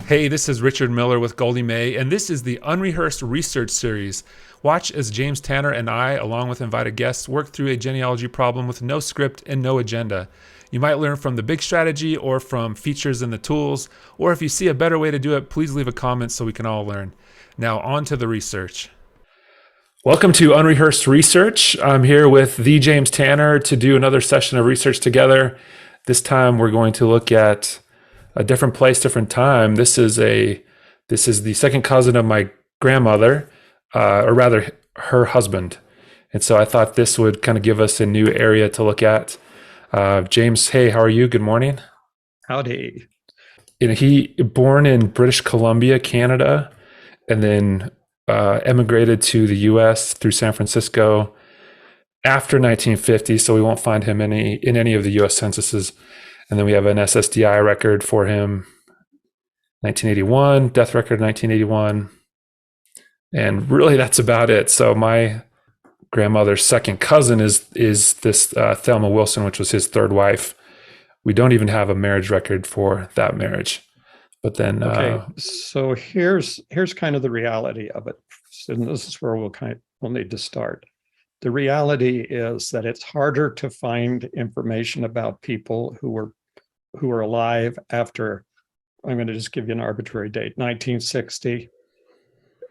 Hey, this is Richard Miller with Goldie May, and this is the Unrehearsed Research series. Watch as James Tanner and I, along with invited guests, work through a genealogy problem with no script and no agenda. You might learn from the big strategy or from features in the tools, or if you see a better way to do it, please leave a comment so we can all learn. Now, on to the research. Welcome to Unrehearsed Research. I'm here with the James Tanner to do another session of research together. This time we're going to look at a different place, different time. This is the second cousin of my grandmother, or rather her husband. And so I thought this would kind of give us a new area to look at. James, hey, how are you? Good morning. Howdy. And he born in British Columbia, Canada, and then emigrated to the U.S. through San Francisco after 1950. So we won't find him in any of the U.S. censuses. And then we have an SSDI record for him, 1981, death record 1981. And really that's about it. So my grandmother's second cousin is this Thelma Wilson, which was his third wife. We don't even have a marriage record for that marriage. But then so here's kind of the reality of it. And this is where we'll need to start. The reality is that it's harder to find information about people who were alive after, I'm going to just give you an arbitrary date, 1960,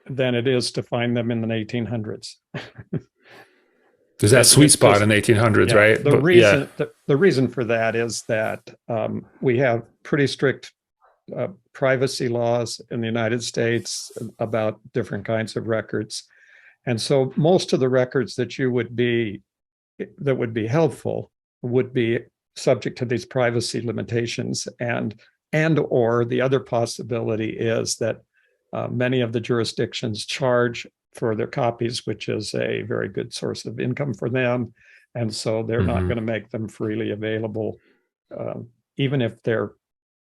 than it is to find them in the 1800s. There's that sweet spot in the 1800s, yeah, right? The reason for that is that we have pretty strict privacy laws in the United States about different kinds of records. And so most of the records that would be helpful would be subject to these privacy limitations, and or the other possibility is that many of the jurisdictions charge for their copies, which is a very good source of income for them, and so they're not going to make them freely available. Even if they're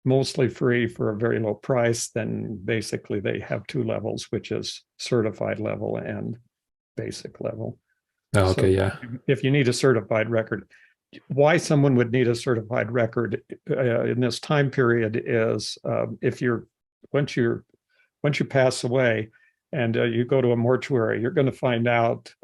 mostly free for a very low price, then basically they have two levels, which is certified level and basic level. Oh, okay, yeah. If you need a certified record, why someone would need a certified record in this time period is once you pass away and you go to a mortuary, you're going to find out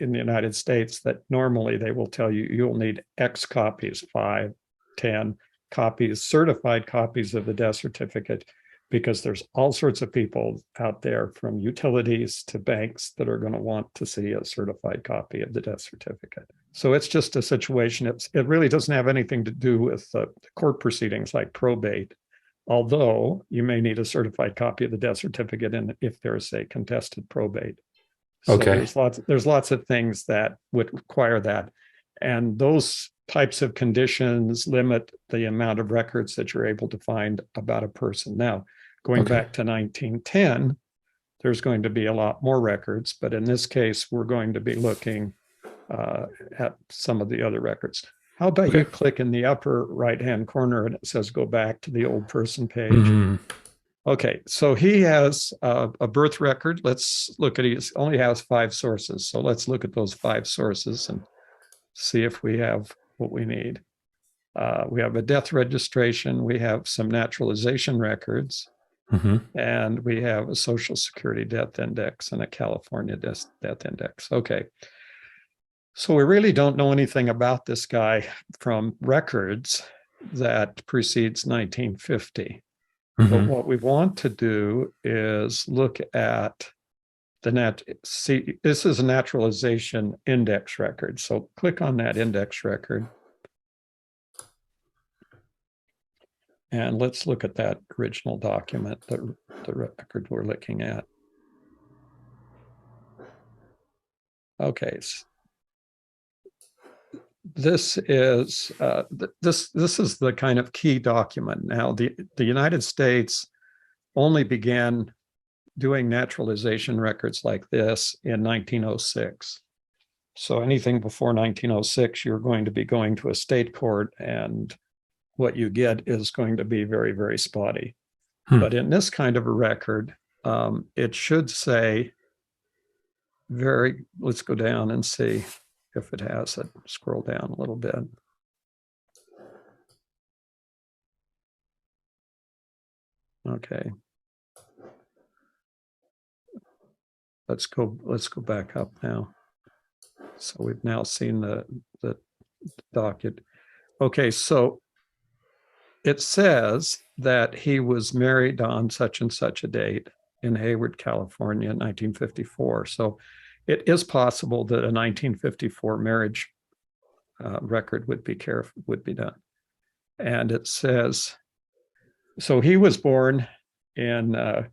in the United States that normally they will tell you you'll need X copies, 5, 10 copies, certified copies of the death certificate, because there's all sorts of people out there, from utilities to banks, that are going to want to see a certified copy of the death certificate. So it's just a situation. It really doesn't have anything to do with the court proceedings like probate, although you may need a certified copy of the death certificate if there's a contested probate. So okay. there's lots of things that would require that. And those types of conditions limit the amount of records that you're able to find about a person. Now, going back to 1910, there's going to be a lot more records, but in this case, we're going to be looking at some of the other records. How about you click in the upper right-hand corner and it says go back to the old person page. Okay, so he has a birth record. Let's look at it. He only has 5 sources. So let's look at those 5 sources and see if we have what we need. We have a death registration. We have some naturalization records. And we have a Social Security death index and a California death index. Okay. So we really don't know anything about this guy from records that precedes 1950. But what we want to do is look at this is a naturalization index record. So click on that index record. And let's look at that original document, the record we're looking at. Okay. This is the kind of key document. Now, the United States only began doing naturalization records like this in 1906. So anything before 1906, you're going to be going to a state court, and what you get is going to be very, very spotty. But in this kind of a record, it should say let's go down and see if it has it. Scroll down a little bit. Okay. Let's go back up now. So we've now seen the docket. Okay, so it says that he was married on such and such a date in Hayward, California in 1954. So it is possible that a 1954 marriage record would be done. And it says, so he was born in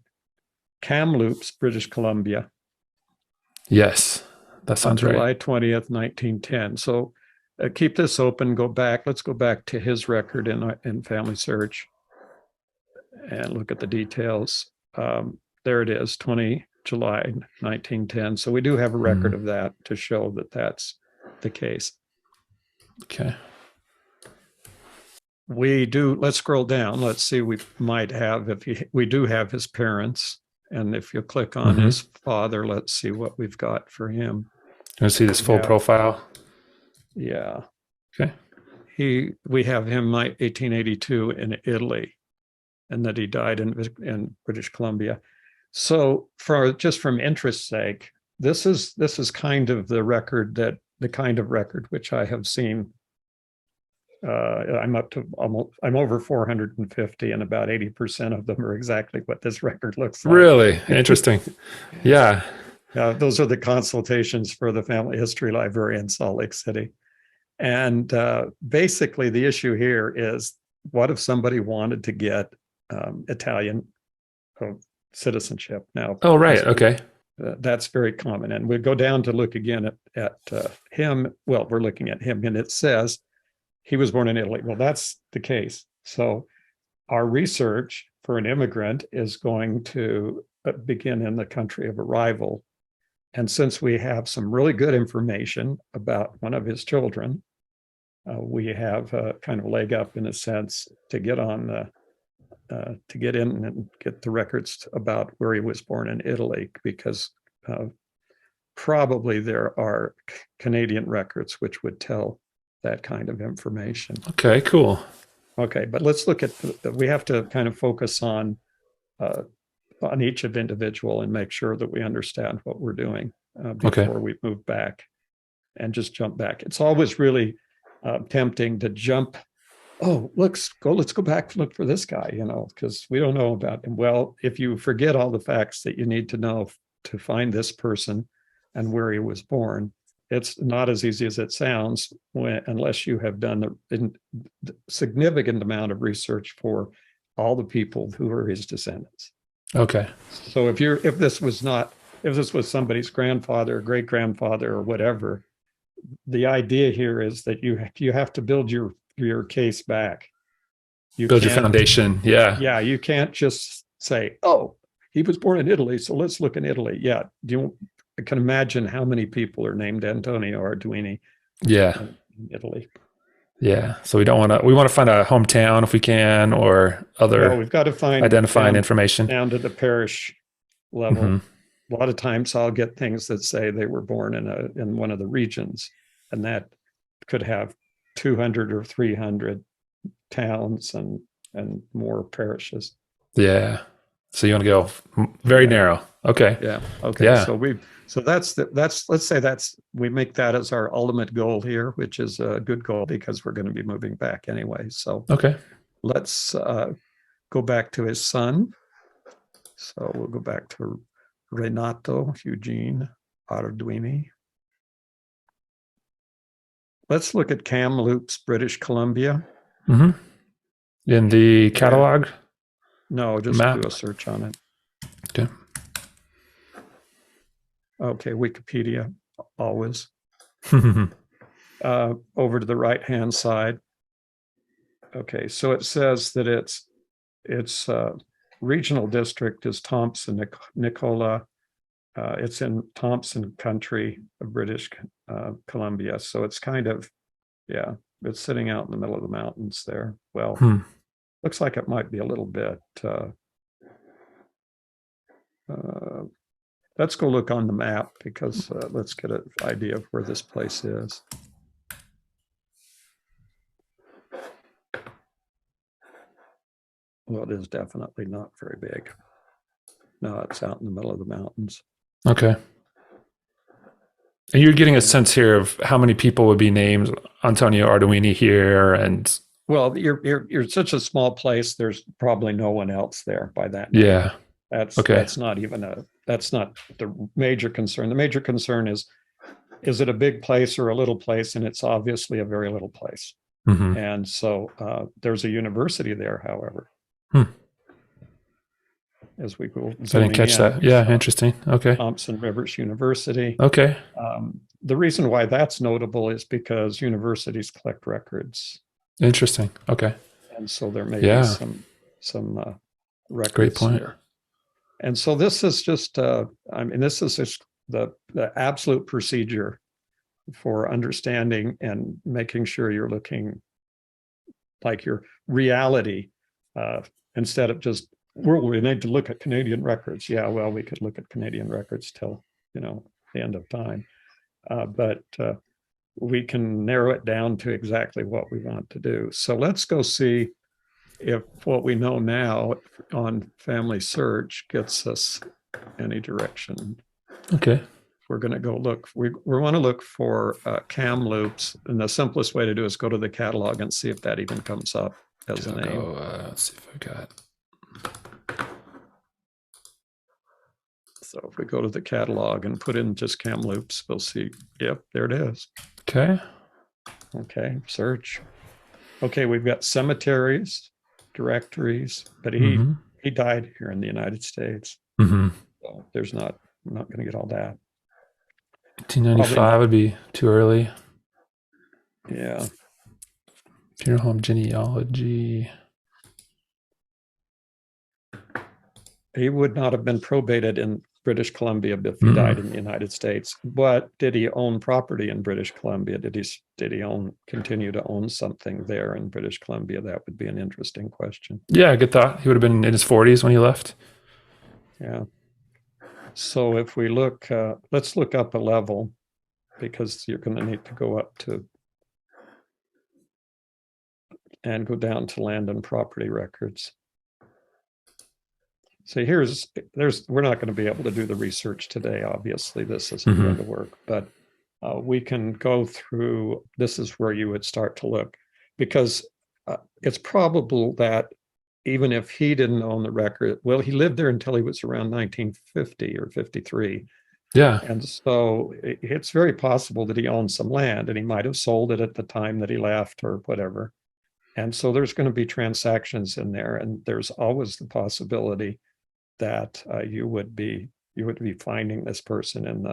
Kamloops, British Columbia. Yes, that sounds on right. July 20th, 1910. So keep this open, go back. Let's go back to his record in Family Search and look at the details. There it is, July 1910. So we do have a record of that to show that that's the case. Okay. We do, let's scroll down. Let's see, we might have, we do have his parents. And if you click on his father, let's see what we've got for him. Let's see this full profile. Yeah. Okay. We have him 1882 in Italy, and that he died in British Columbia. So just from interest's sake, this is kind of the record which I have seen. I'm up to I'm over 450, and about 80% of them are exactly what this record looks like. Really interesting. Yeah. Those are the consultations for the Family History Library in Salt Lake City. And basically the issue here is, what if somebody wanted to get Italian citizenship? Now, oh, right. Okay. That's very common. And we go down to look again at him. Well, we're looking at him, and it says he was born in Italy. Well, that's the case. So our research for an immigrant is going to begin in the country of arrival. And since we have some really good information about one of his children, we have a kind of leg up in a sense to get on to get in and get the records about where he was born in Italy, because probably there are Canadian records which would tell that kind of information. Okay, cool. Okay, but let's look at we have to kind of focus on each of individual and make sure that we understand what we're doing before we move back and just jump back. It's always really tempting to jump. Oh, let's go back and look for this guy, because we don't know about him. Well, if you forget all the facts that you need to know to find this person and where he was born, it's not as easy as it sounds unless you have done the significant amount of research for all the people who are his descendants. Okay. So if this was somebody's grandfather, great grandfather, or whatever, the idea here is that you have to build your case back. Build your foundation. Yeah. Yeah. You can't just say, oh, he was born in Italy, so let's look in Italy. Yeah. I can imagine how many people are named Antonio Arduini. Yeah. In Italy. Yeah. So we want to find a hometown if we can, or other. We've got to find identifying information down to the parish level. A lot of times I'll get things that say they were born in one of the regions, and that could have 200 or 300 towns and more parishes. Yeah. So you want to go very narrow. Okay. Yeah. Okay. Yeah. So let's say we make that as our ultimate goal here, which is a good goal because we're going to be moving back anyway. So okay, let's go back to his son. So we'll go back to Renato Eugene Arduini. Let's look at Kamloops, British Columbia. In the catalog? No, just do a search on it. Okay. Okay, Wikipedia, always. Over to the right-hand side. Okay, so it says that its regional district is Thompson Nicola. It's in Thompson Country of British Columbia. So it's kind of, it's sitting out in the middle of the mountains there. Well, looks like it might be a little bit. Let's go look on the map because let's get an idea of where this place is. Well, it is definitely not very big. No, it's out in the middle of the mountains. Okay. And you're getting a And sense here of how many people would be named Antonio Arduini here, and well, you're such a small place. There's probably no one else there by that name. yeah. That's Okay. that's not even a that's not the major concern. The major concern is it a big place or a little place? And it's obviously a very little place. Mm-hmm. And so there's a university there, however, Hmm. as we go I didn't zooming catch in, that. Yeah, interesting. Okay. Thompson Rivers University. Okay. The reason why that's notable is because universities collect records, Interesting. Okay. and so there may be Yeah. some Great records point. here. And so this is just, this is just the absolute procedure for understanding and making sure you're looking like your reality instead of just, well, we need to look at Canadian records. Yeah, well, we could look at Canadian records till, the end of time. But we can narrow it down to exactly what we want to do. So let's go see if what we know now on family search gets us any direction. Okay. We're going to go look, we want to look for Kamloops. And the simplest way to do is go to the catalog and see if that even comes up as a name. Let's see if I got. So if we go to the catalog and put in just Kamloops, we'll see, yep, there it is. Okay. Okay, search. Okay, we've got cemeteries, directories, but he died here in the United States. Mm-hmm. So there's not, I'm not going to get all that. 1895 would be too early. Yeah. Funeral home genealogy. He would not have been probated in British Columbia if he died in the United States. But did he own property in British Columbia? Did he continue to own something there in British Columbia? That would be an interesting question. Yeah, good thought. He would have been in his 40s when he left. Yeah. So if we look, let's look up a level, because you're going to need to go up to and go down to land and property records. So we're not going to be able to do the research today. Obviously, this isn't going to work, but we can go through, this is where you would start to look, because it's probable that even if he didn't own the record, well, he lived there until he was around 1950 or 53. Yeah. And so it's very possible that he owned some land and he might have sold it at the time that he left or whatever. And so there's going to be transactions in there, and there's always the possibility that you would be finding this person in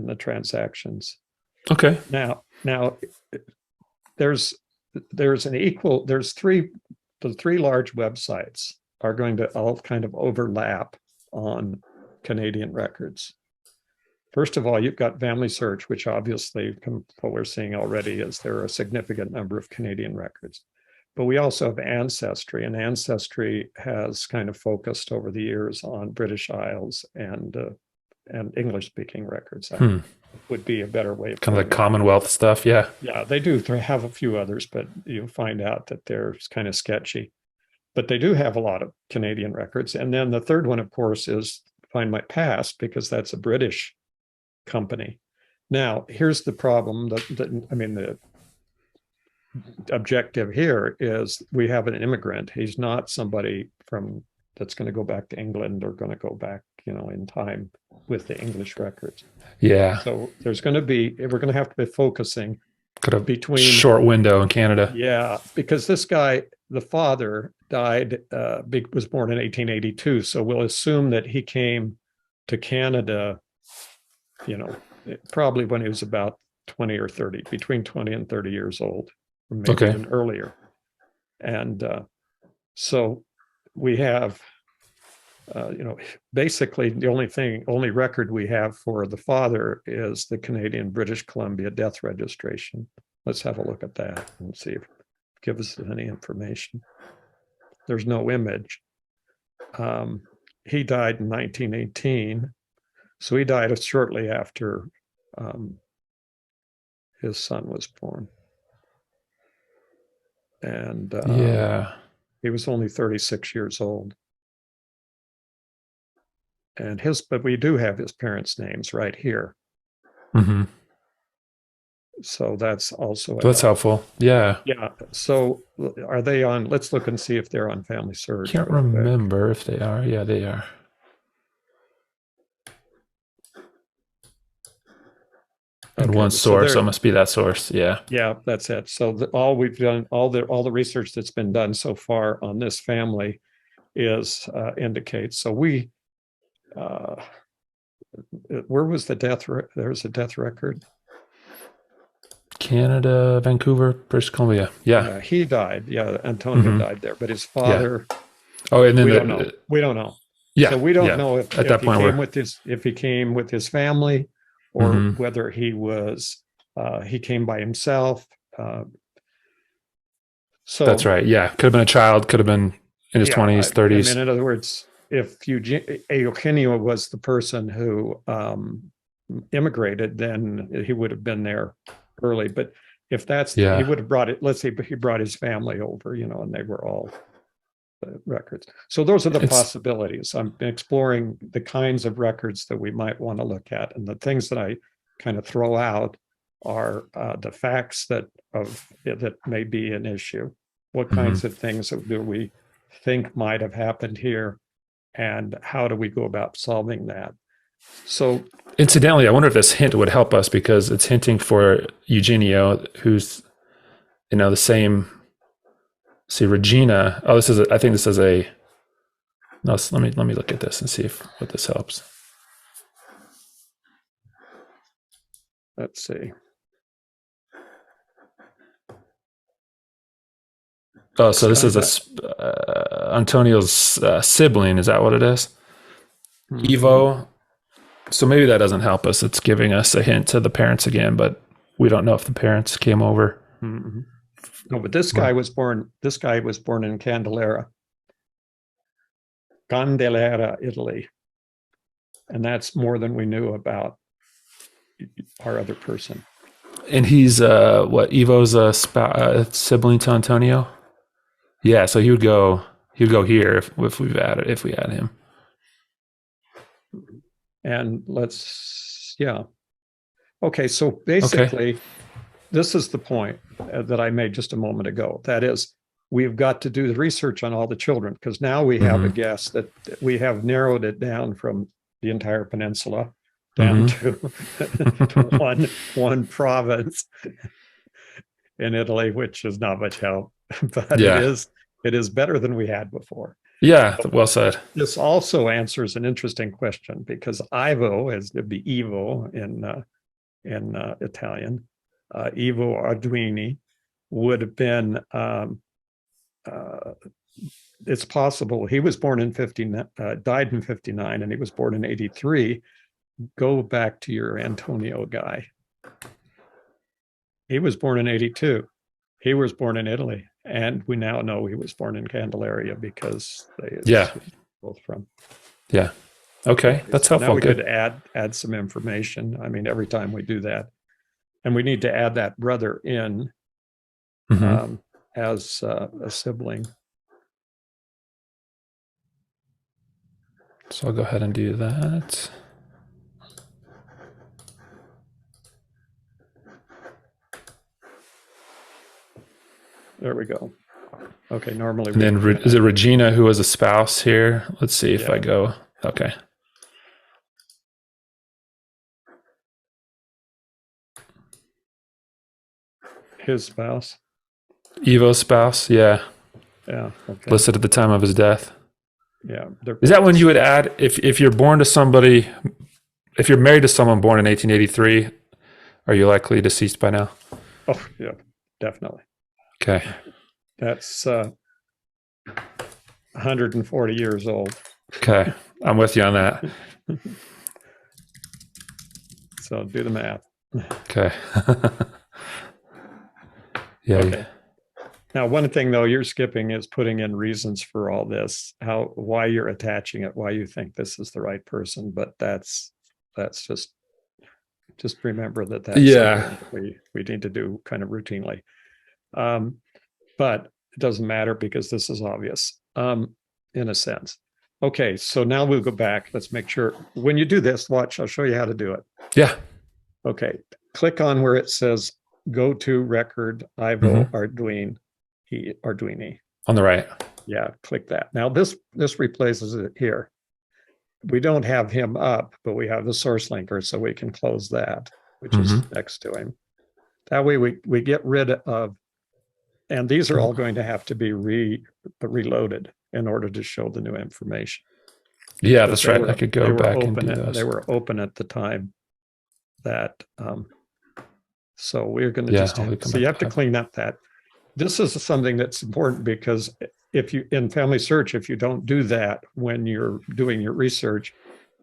the transactions. Okay. Now there's the three large websites are going to all kind of overlap on Canadian records. First of all, you've got Family Search, which obviously, what we're seeing already is there are a significant number of Canadian records. But we also have Ancestry, and Ancestry has kind of focused over the years on British Isles and English-speaking records. Would be a better way of kind of like Commonwealth stuff. Yeah. Yeah, they do have a few others, but you'll find out that they're kind of sketchy. But they do have a lot of Canadian records. And then the third one, of course, is Find My Past, because that's a British company. Now, here's the problem. The objective here is we have an immigrant. He's not somebody that's going to go back to England or going to go back, in time with the English records. Yeah. So we're going to have to be focusing between short window in Canada. Yeah, because this guy, the father, died, was born in 1882. So we'll assume that he came to Canada, probably when he was about 20 or 30, between 20 and 30 years old, or maybe even earlier. And so we have, basically the only record we have for the father is the Canadian British Columbia death registration. Let's have a look at that and see if it gives us any information. There's no image. He died in 1918. So he died shortly after his son was born. And yeah. He was only 36 years old. And but we do have his parents' names right here. Mm-hmm. So that's also That's helpful. Yeah. Yeah. So are they on? Let's look and see if they're on Family Search Can't real quick. remember if they are. Yeah, they are. And one source, so it must be that source. Yeah. Yeah, that's it. So all we've done, all the research that's been done so far on this family is indicates. So we, where was the death? There's a death record. Canada, Vancouver, British Columbia. Yeah. He died. Yeah, Antonio died there, but his father. Yeah. Oh, and then we don't know. We don't know. Yeah. So we don't know if at that point if he came with his family, or whether he was he came by himself. So that's right. Yeah, could have been a child. Could have been in his 20s, 30s. I mean, in other words, if Eugenio was the person who immigrated, then he would have been there early. But if that's he would have brought it. Let's say he brought his family over, and they were all records. So those are the possibilities. I'm exploring the kinds of records that we might want to look at, and the things that I kind of throw out are the facts that may be an issue. What kinds of things do we think might have happened here, and how do we go about solving that? So incidentally, I wonder if this hint would help us, because it's hinting for Eugenio, who's the same. See, Regina. Oh, I think this is a. No, let me look at this and see what this helps. Let's see. Oh, so this is Antonio's sibling. Is that what it is? Evo. So maybe that doesn't help us. It's giving us a hint to the parents again, but we don't know if the parents came over. No, but this guy was born. This guy was born in Candelaria, Italy, and that's more than we knew about our other person. And he's what? Evo's a sibling to Antonio. Yeah, so he would go here if we add him. And okay. So basically, this is the point that I made just a moment ago. That is, we've got to do the research on all the children, because now we have a guess that we have narrowed it down from the entire peninsula down to one province in Italy, which is not much help, but it is better than we had before. Yeah, well said. This also answers an interesting question, because Ivo, as it'd be Evo in Italian, Ivo Arduini would have been. It's possible he was born in 59, died in 59, and he was born in 83. Go back to your Antonio guy. He was born in 82. He was born in Italy, and we now know he was born in Candelaria, because they both from. Yeah. Okay, that's helpful. Now we could add some information. I mean, every time we do that, and we need to add that brother in as a sibling. So I'll go ahead and do that. There we go. Okay, normally. And then is it Regina who was a spouse here? Let's see if I go. Okay. His spouse. Evo's spouse, yeah. Yeah. Okay. Listed at the time of his death. Yeah. Is that when you would add, if you're born to somebody, if you're married to someone born in 1883, are you likely deceased by now? Oh, yeah, definitely. Okay. That's 140 years old. Okay. I'm with you on that. So do the math. Okay. Yeah. Okay. Now, one thing though you're skipping is putting in reasons for all this, why you're attaching it, why you think this is the right person. But that's just remember that's something that we need to do kind of routinely. But it doesn't matter because this is obvious, in a sense. Okay, so now we'll go back. Let's make sure when you do this, watch, I'll show you how to do it. Yeah. Okay, click on where it says go to record Ivo Arduini, Arduini. On the right. Yeah, click that. Now this replaces it here. We don't have him up, but we have the source linker, so we can close that, which is next to him. That way we get rid of, and these are all going to have to be reloaded in order to show the new information. Yeah, that's right. I could go back and do those. They were open at the time that, so we're going to just, so you have to clean up that. This is something that's important because if you, in Family Search, if you don't do that when you're doing your research,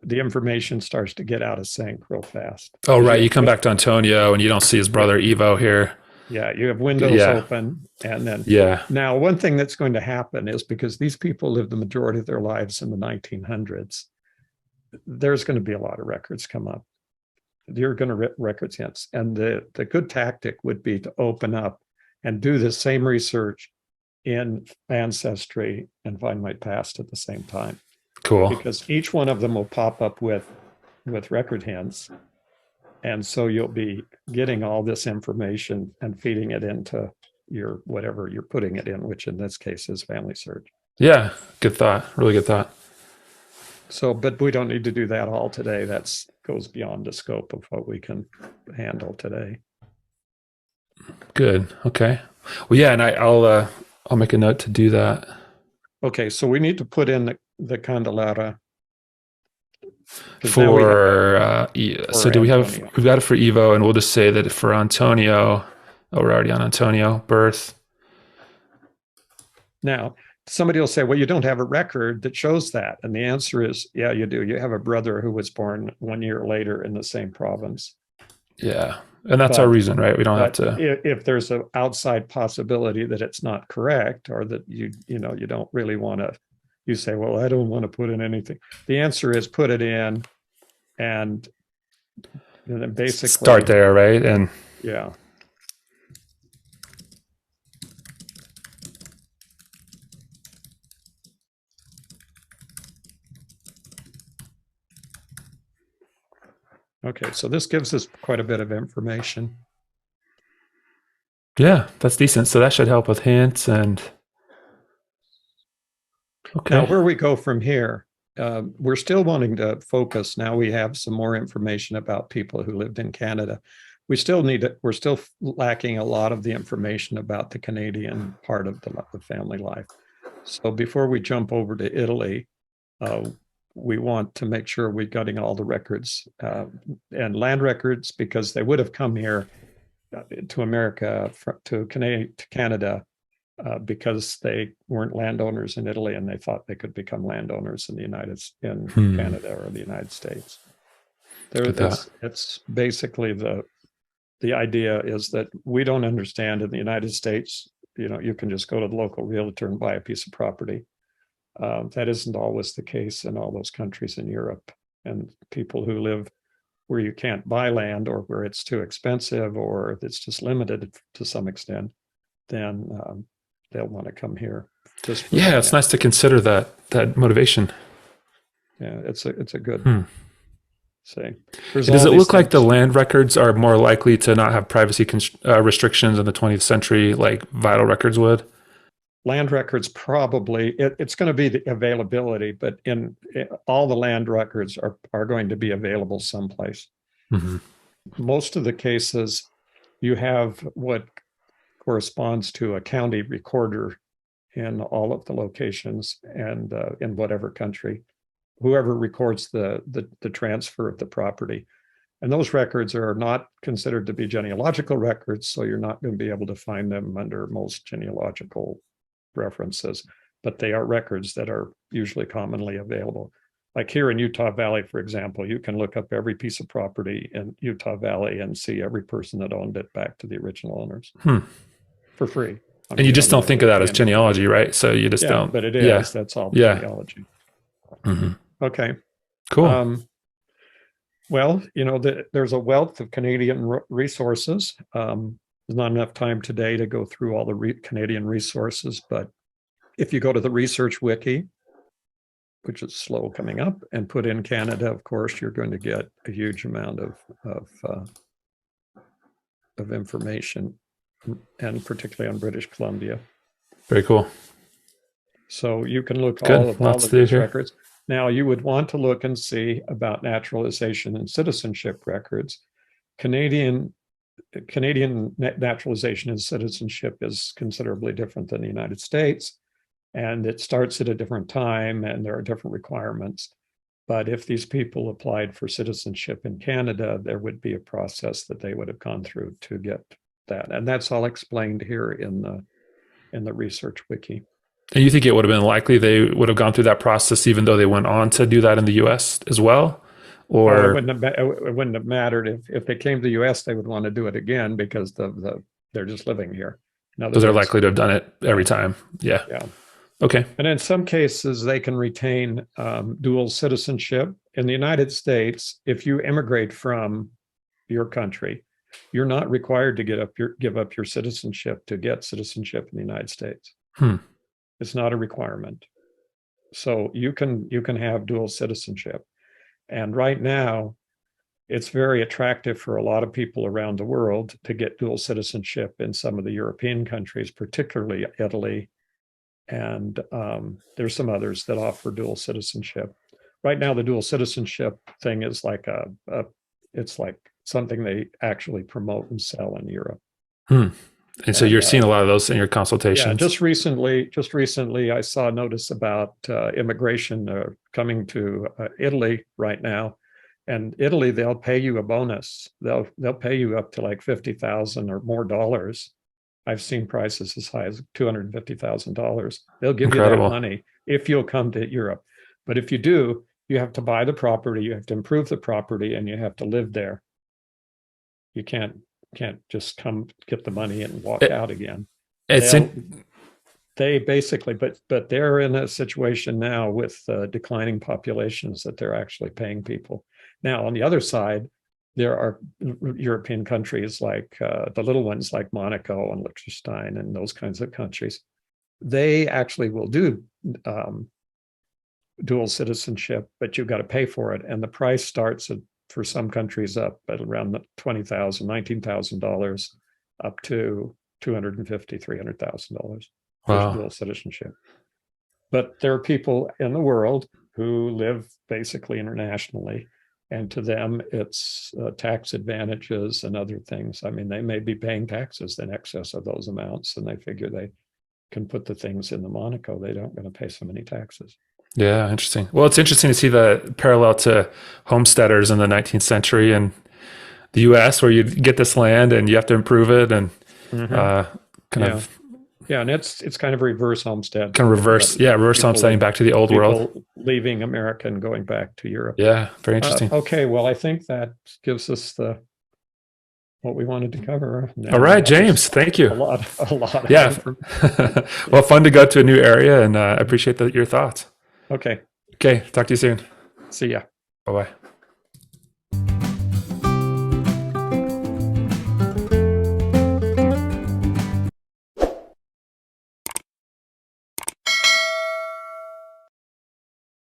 the information starts to get out of sync real fast. Oh, right. You come back to Antonio and you don't see his brother Ivo here. Yeah, you have windows open, and then now one thing that's going to happen is because these people lived the majority of their lives in the 1900s, there's going to be a lot of records come up. You're going to records hints, and the good tactic would be to open up and do the same research in Ancestry and Find My Past at the same time. Cool. Because each one of them will pop up with record hints. And so you'll be getting all this information and feeding it into your whatever you're putting it in, which in this case is Family Search. Yeah, good thought. Really good thought. So, but we don't need to do that all today. That goes beyond the scope of what we can handle today. Good. Okay. Well, yeah, and I'll make a note to do that. Okay, so we need to put in the Candelara. So do we have, we've got it for Ivo, and we'll just say that for Antonio, we're already on Antonio, birth. Now, somebody will say, well, you don't have a record that shows that. And the answer is, yeah, you do. You have a brother who was born 1 year later in the same province. Yeah. And that's our reason, right? We don't have to. If there's an outside possibility that it's not correct, or that you don't really want to, you say, well, I don't want to put in anything. The answer is put it in, and then basically start there, right? And yeah. Okay, so this gives us quite a bit of information. Yeah, that's decent. So that should help with hints and. Okay. Now, where we go from here, we're still wanting to focus. Now we have some more information about people who lived in Canada. We're still lacking a lot of the information about the Canadian part of the family life. So before we jump over to Italy, we want to make sure we're getting all the records and land records, because they would have come here to America, to Canada, because they weren't landowners in Italy and they thought they could become landowners in Canada or the United States. It's basically the idea is that we don't understand in the United States, you can just go to the local realtor and buy a piece of property. That isn't always the case in all those countries in Europe, and people who live where you can't buy land, or where it's too expensive, or it's just limited to some extent, then they'll want to come here. It's nice to consider that motivation. Yeah, it's a good say. Does it look like the land records are more likely to not have privacy restrictions in the 20th century, like vital records would? Land records probably, it's going to be the availability, but all the land records are going to be available someplace. Mm-hmm. Most of the cases, you have what corresponds to a county recorder in all of the locations, and in whatever country, whoever records the transfer of the property. And those records are not considered to be genealogical records, so you're not going to be able to find them under most genealogical references, but they are records that are usually commonly available. Like here in Utah Valley, for example, you can look up every piece of property in Utah Valley and see every person that owned it back to the original owners for free. And you just don't think of that as genealogy, right? So you just don't. But it is. Yeah. That's all genealogy. Mm-hmm. Okay. Cool. Well, there's a wealth of Canadian resources. There's not enough time today to go through all the Canadian resources, but if you go to the research wiki, which is slow coming up, and put in Canada, of course, you're going to get a huge amount of information, and particularly on British Columbia. Very cool. So you can look Good. all of Lots these here. records. Now you would want to look and see about naturalization and citizenship records. Canadian naturalization and citizenship is considerably different than the United States, and it starts at a different time, and there are different requirements. But if these people applied for citizenship in Canada, there would be a process that they would have gone through to get that, and that's all explained here in the research wiki. And you think it would have been likely they would have gone through that process even though they went on to do that in the U.S. as well? Or it wouldn't have mattered if they came to the U.S. They would want to do it again because they're just living here. So they're likely to have done it every time. Yeah. Yeah. Okay. And in some cases, they can retain dual citizenship. In the United States, if you immigrate from your country, you're not required to give up your citizenship to get citizenship in the United States. It's not a requirement. So you can have dual citizenship. And right now, it's very attractive for a lot of people around the world to get dual citizenship in some of the European countries, particularly Italy. And there's some others that offer dual citizenship. Right now, the dual citizenship thing is like it's like something they actually promote and sell in Europe. And so you're seeing a lot of those in your consultations. Yeah, just recently, I saw a notice about immigration coming to Italy right now, and Italy, they'll pay you a bonus. They'll pay you up to like $50,000 or more dollars. I've seen prices as high as $250,000. They'll give you that money if you'll come to Europe. But if you do, you have to buy the property, you have to improve the property, and you have to live there. You can't just come get the money and walk out again. They basically, but they're in a situation now with declining populations that they're actually paying people. Now, on the other side, there are European countries like the little ones like Monaco and Liechtenstein and those kinds of countries. They actually will do dual citizenship, but you've got to pay for it. And the price starts for some countries up at around $20,000, $19,000 up to $250,000, $300,000 for dual citizenship. But there are people in the world who live basically internationally, and to them it's tax advantages and other things. I mean, they may be paying taxes in excess of those amounts, and they figure they can put the things in the Monaco. They don't going to pay so many taxes. Yeah, interesting. Well, it's interesting to see the parallel to homesteaders in the 19th century in the U.S., where you get this land and you have to improve it and Yeah, and it's kind of reverse homestead. Kind of reverse homesteading back to the old world. Leaving America and going back to Europe. Yeah, very interesting. Okay, well, I think that gives us what we wanted to cover. All right, James, thank you. A lot. Yeah. Well, fun to go to a new area, and I appreciate your thoughts. Okay. Okay, talk to you soon. See ya. Bye-bye.